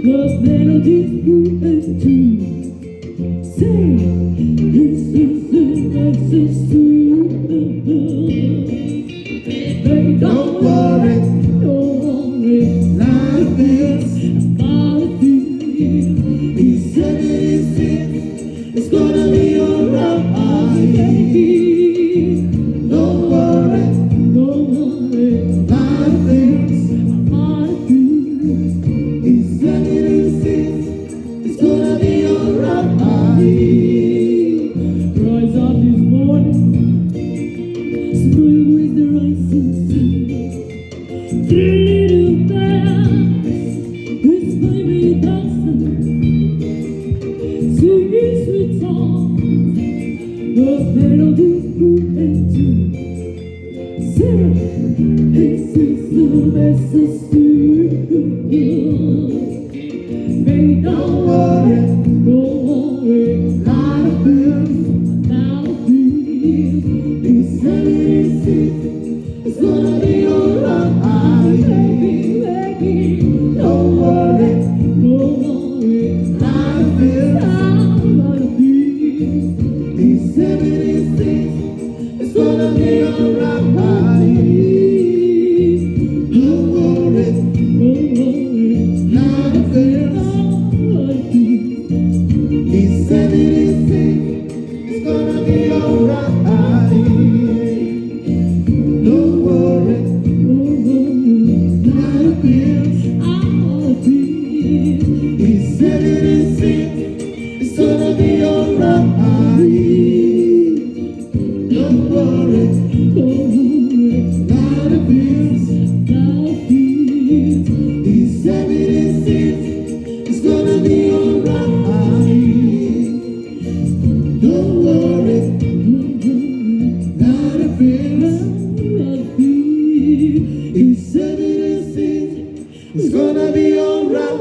The melodies move and tune. Say, this is the message to Hey, don't worry, life is about you. He said it is it, it's gonna be alright. Don't worry, life is about you. He said it is it, it's gonna be alright. Rise up this morning, spring with the rising sun. Three little bells, whisper me dancing, singing sweet songs, the melodies move and tune. Say, this is the message to you. Baby, don't worry, life is about you. He said it is it, it's gonna be alright. Baby, don't worry, life is about you. He said it is it, it's gonna be alright. Don't worry, life is about you. He said it is it, it's gonna be alright. Don't worry, life is about you. He said it is it, it's gonna be alright. Don't worry, life is about you. He said it is it, it's gonna be alright. Don't worry, life is about you. He said it is it, it's gonna be alright.